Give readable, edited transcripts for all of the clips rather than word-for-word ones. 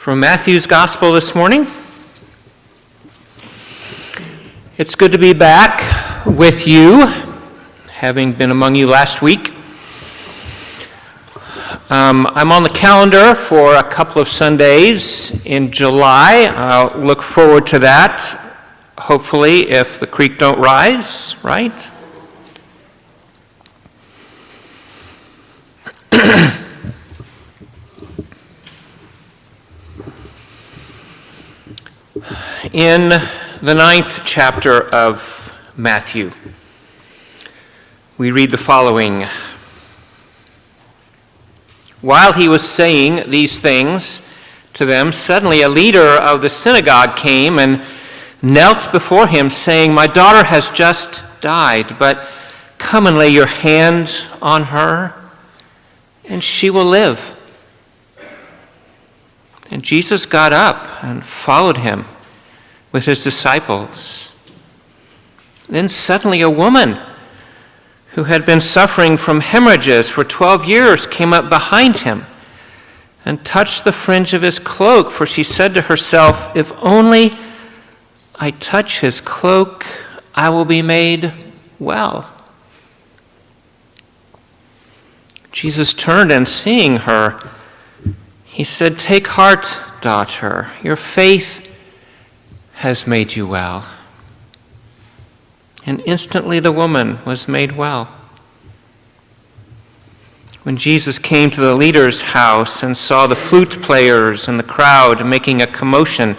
From Matthew's Gospel this morning. It's good to be back with you, having been among you last week. I'm on the calendar for a couple of Sundays in July. I'll look forward to that, hopefully, if the creek don't rise, right? In the 9th chapter of Matthew, we read the following. While he was saying these things to them, suddenly a leader of the synagogue came and knelt before him, saying, "My daughter has just died, but come and lay your hand on her, and she will live." And Jesus got up and followed him with his disciples. Then suddenly a woman who had been suffering from hemorrhages for 12 years came up behind him and touched the fringe of his cloak, for she said to herself, "If only I touch his cloak, I will be made well." Jesus turned and seeing her, he said, "Take heart, daughter, your faith has made you well." And instantly the woman was made well. When Jesus came to the leader's house and saw the flute players and the crowd making a commotion,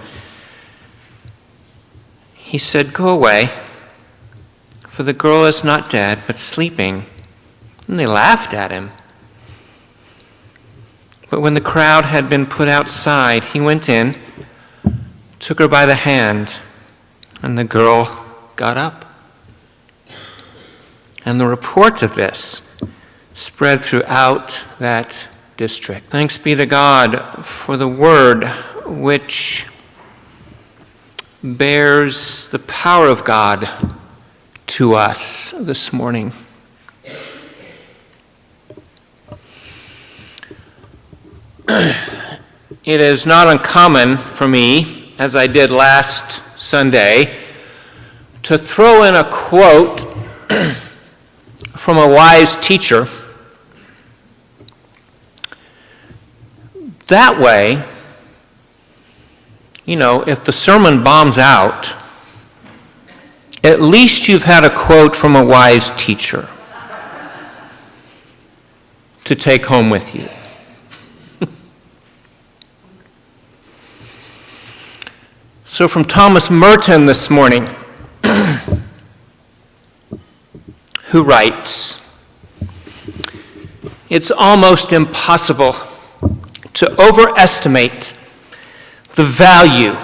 he said, "Go away, for the girl is not dead, but sleeping." And they laughed at him. But when the crowd had been put outside, he went in, took her by the hand, and the girl got up. And the report of this spread throughout that district. Thanks be to God for the word which bears the power of God to us this morning. It is not uncommon for me, as I did last Sunday, to throw in a quote from a wise teacher. That way, if the sermon bombs out, at least you've had a quote from a wise teacher to take home with you. So from Thomas Merton this morning, who writes, "It's almost impossible to overestimate the value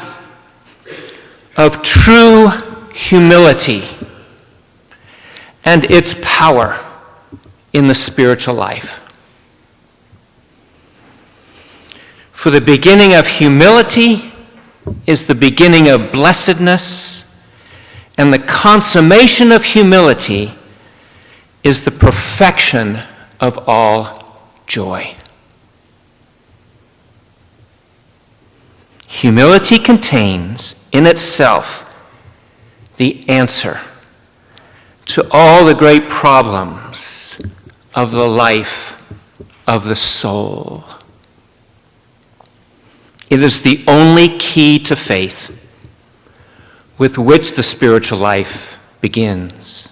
of true humility and its power in the spiritual life. For the beginning of humility is the beginning of blessedness, and the consummation of humility is the perfection of all joy." Humility contains in itself the answer to all the great problems of the life of the soul. It is the only key to faith with which the spiritual life begins.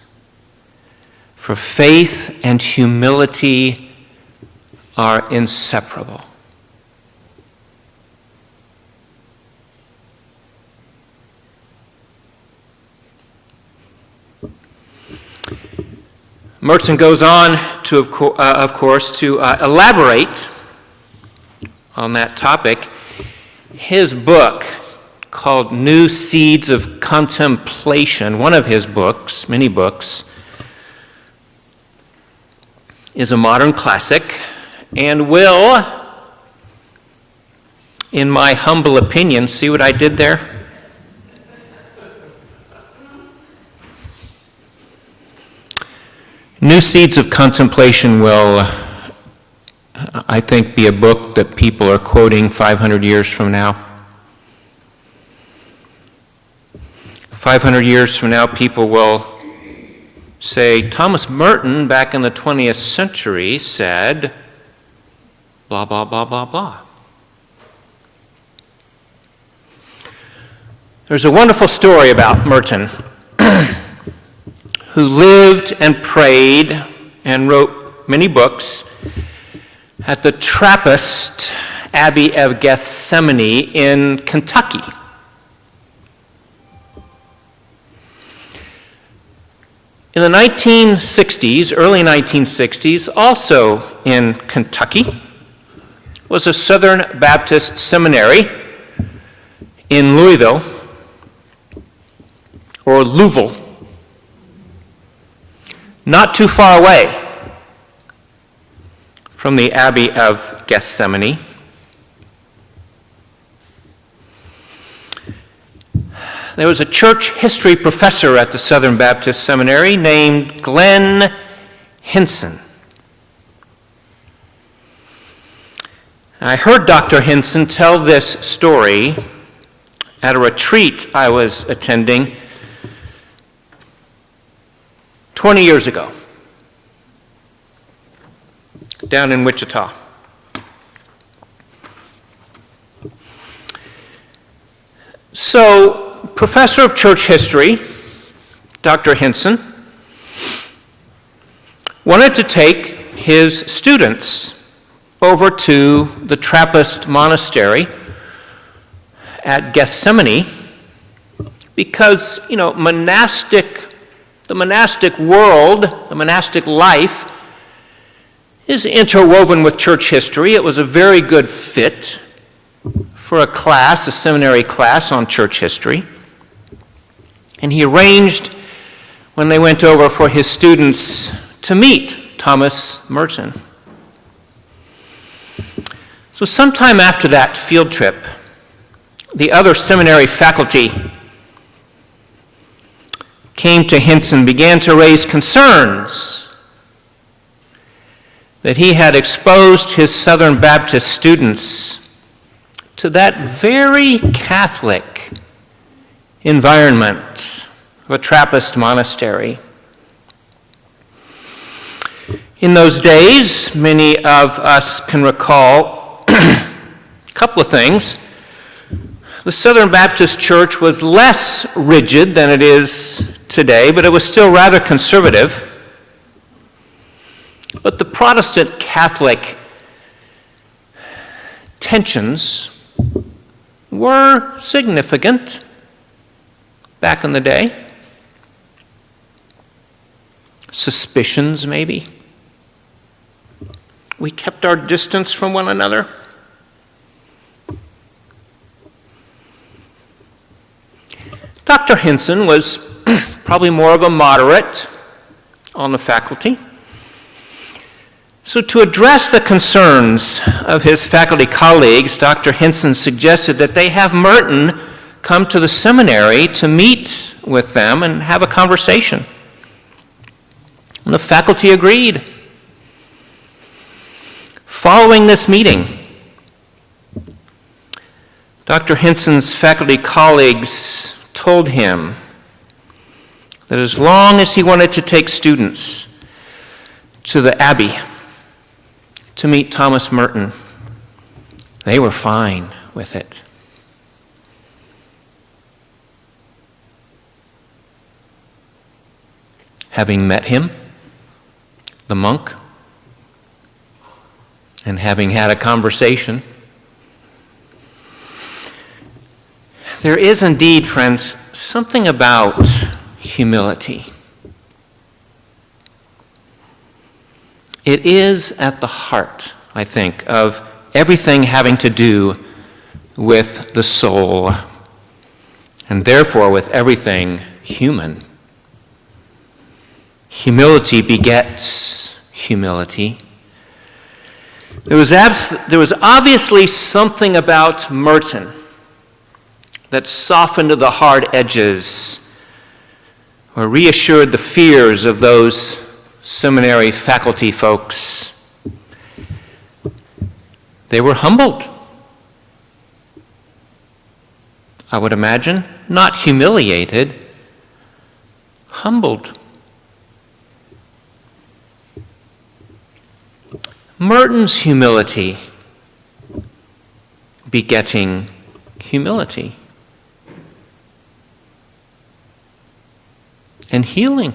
For faith and humility are inseparable. Merton goes on to, of course, to elaborate on that topic. His book, called New Seeds of Contemplation, one of his books, many books, is a modern classic and will, in my humble opinion, see what I did there? New Seeds of Contemplation will I think, be a book that people are quoting 500 years from now. 500 years from now, people will say, Thomas Merton, back in the 20th century, said, blah, blah, blah, blah, blah. There's a wonderful story about Merton, who lived and prayed and wrote many books at the Trappist Abbey of Gethsemane in Kentucky. In the 1960s, early 1960s, also in Kentucky, was a Southern Baptist seminary in Louisville, or Louisville, not too far away from the Abbey of Gethsemane. There was a church history professor at the Southern Baptist Seminary named Glenn Hinson. I heard Dr. Hinson tell this story at a retreat I was attending 20 years ago, down in Wichita. So, professor of church history, Dr. Hinson, wanted to take his students over to the Trappist monastery at Gethsemane because, the monastic world, the monastic life, is interwoven with church history. It was a very good fit for a class, a seminary class on church history. And he arranged, when they went over, for his students to meet Thomas Merton. So sometime after that field trip, the other seminary faculty came to Hinson, began to raise concerns that he had exposed his Southern Baptist students to that very Catholic environment of a Trappist monastery. In those days, many of us can recall a couple of things. The Southern Baptist Church was less rigid than it is today, but it was still rather conservative. But the Protestant Catholic tensions were significant back in the day. Suspicions, maybe. We kept our distance from one another. Dr. Hinson was probably more of a moderate on the faculty. So to address the concerns of his faculty colleagues, Dr. Hinson suggested that they have Merton come to the seminary to meet with them and have a conversation. And the faculty agreed. Following this meeting, Dr. Hinson's faculty colleagues told him that as long as he wanted to take students to the Abbey to meet Thomas Merton, they were fine with it. Having met him, the monk, and having had a conversation, there is indeed, friends, something about humility. It is at the heart, I think, of everything having to do with the soul, and therefore with everything human. Humility begets humility. There was obviously something about Merton that softened the hard edges or reassured the fears of those seminary faculty folks. They were humbled. I would imagine, not humiliated, humbled. Merton's humility begetting humility and healing.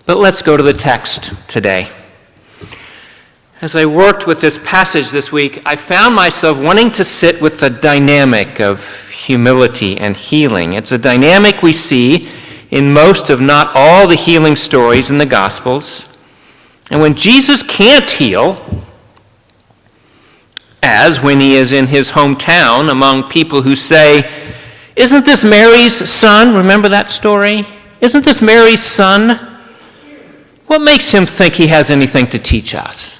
But let's go to the text today. As I worked with this passage this week, I found myself wanting to sit with the dynamic of humility and healing. It's a dynamic we see in most, if not all, the healing stories in the Gospels. And when Jesus can't heal, as when he is in his hometown among people who say, "Isn't this Mary's son?" Remember that story? "Isn't this Mary's son?" What makes him think he has anything to teach us?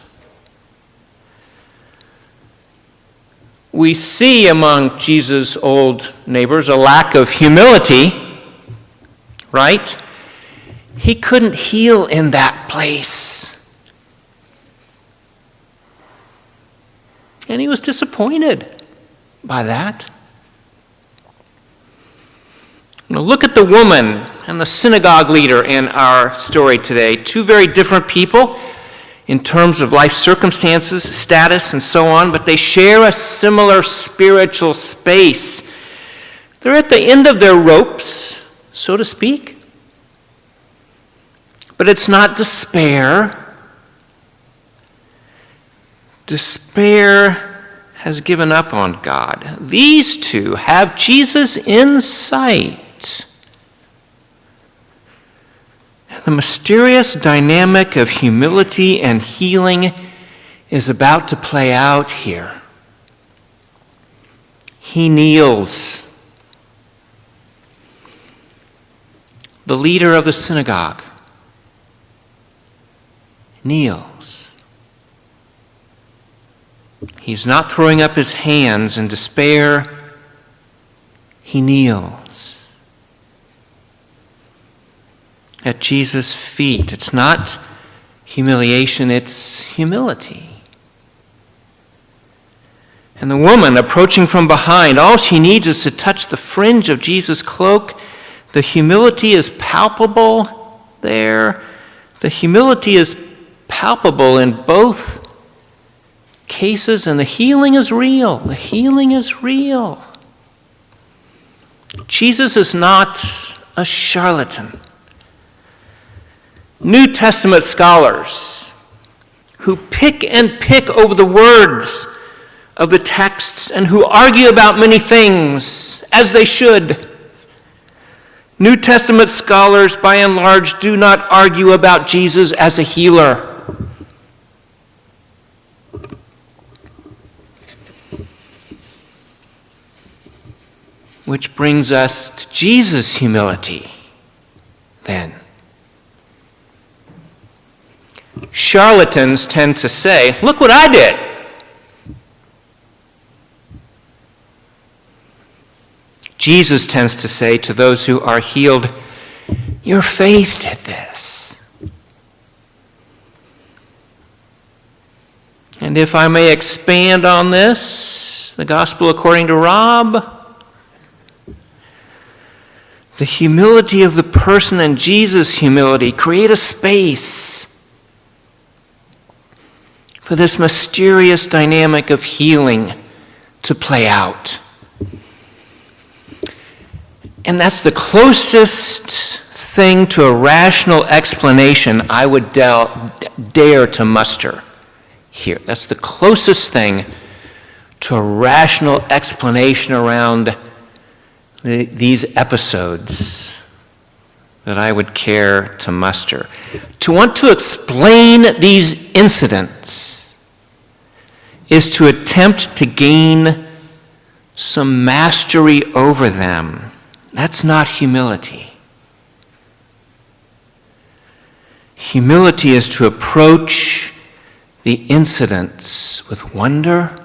We see among Jesus' old neighbors a lack of humility, right? He couldn't heal in that place. And he was disappointed by that. Now look at the woman and the synagogue leader in our story today. Two very different people in terms of life circumstances, status, and so on, but they share a similar spiritual space. They're at the end of their ropes, so to speak. But it's not despair. Despair has given up on God. These two have Jesus in sight. The mysterious dynamic of humility and healing is about to play out here. He kneels. The leader of the synagogue kneels. He's not throwing up his hands in despair. He kneels at Jesus' feet. It's not humiliation, it's humility. And the woman approaching from behind, all she needs is to touch the fringe of Jesus' cloak. The humility is palpable there. The humility is palpable in both cases, and the healing is real. The healing is real. Jesus is not a charlatan. New Testament scholars who pick over the words of the texts and who argue about many things, as they should. New Testament scholars, by and large, do not argue about Jesus as a healer. Which brings us to Jesus' humility, then. Charlatans tend to say, "Look what I did." Jesus tends to say to those who are healed, "Your faith did this." And if I may expand on this, the gospel according to Rob, the humility of the person and Jesus' humility create a space for this mysterious dynamic of healing to play out. And that's the closest thing to a rational explanation I would dare to muster here. That's the closest thing to a rational explanation around these episodes that I would care to muster. To want to explain these incidents is to attempt to gain some mastery over them. That's not humility. Humility is to approach the incidents with wonder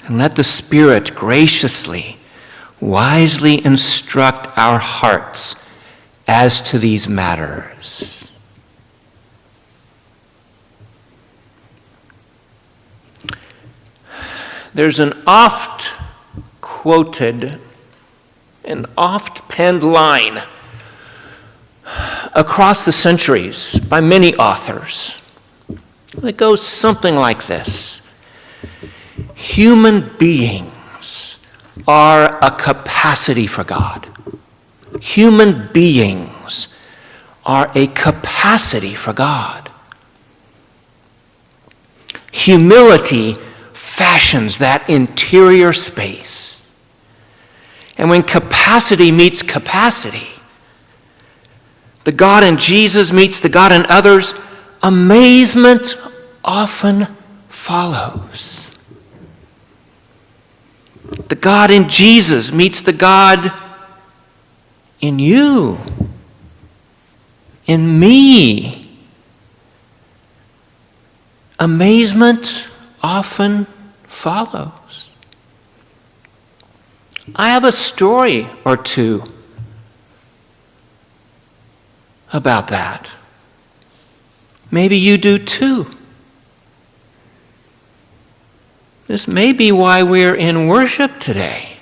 and let the Spirit graciously, wisely instruct our hearts as to these matters. There's an oft-quoted and oft-penned line across the centuries by many authors. It goes something like this. Human beings are a capacity for God. Human beings are a capacity for God. Humility fashions that interior space. And when capacity meets capacity, the God in Jesus meets the God in others, amazement often follows. The God in Jesus meets the God in you, in me. Amazement often follows. I have a story or two about that. Maybe you do too. This may be why we're in worship today,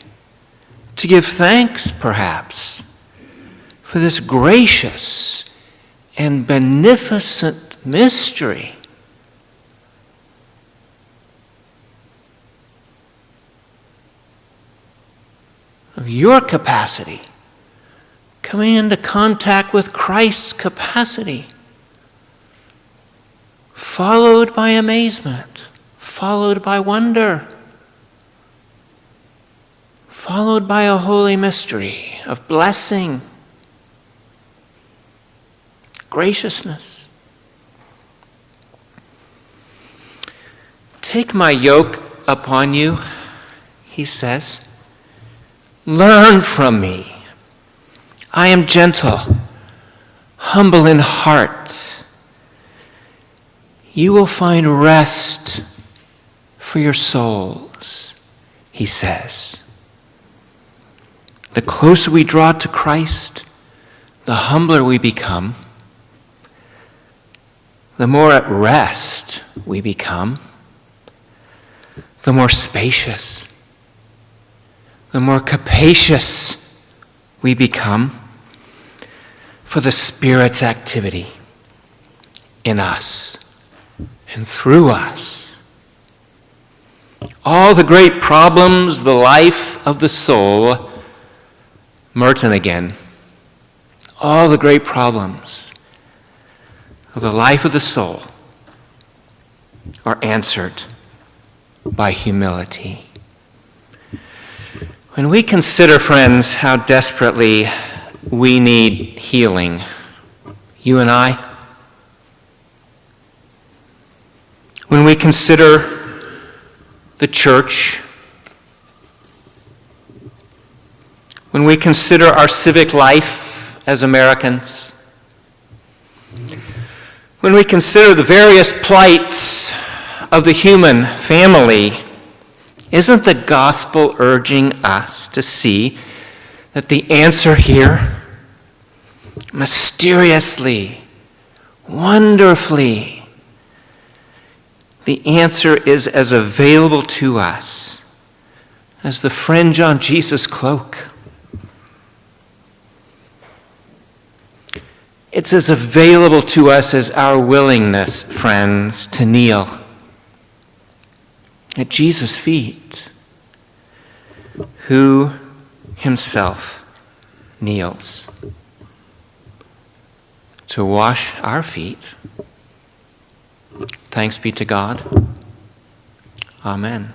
to give thanks, perhaps, for this gracious and beneficent mystery. Of your capacity coming into contact with Christ's capacity, followed by amazement, followed by wonder, followed by a holy mystery of blessing, graciousness. Take my yoke upon you, he says. Learn from me. I am gentle, humble in heart. You will find rest for your souls, he says. The closer we draw to Christ, the humbler we become, the more at rest we become, the more spacious, the more capacious we become for the Spirit's activity in us and through us. All the great problems, the life of the soul, Merton again, all the great problems of the life of the soul are answered by humility. When we consider, friends, how desperately we need healing, you and I, when we consider the church, when we consider our civic life as Americans, when we consider the various plights of the human family, isn't the gospel urging us to see that the answer here, mysteriously, wonderfully, the answer is as available to us as the fringe on Jesus' cloak? It's as available to us as our willingness, friends, to kneel at Jesus' feet, who himself kneels to wash our feet. Thanks be to God. Amen.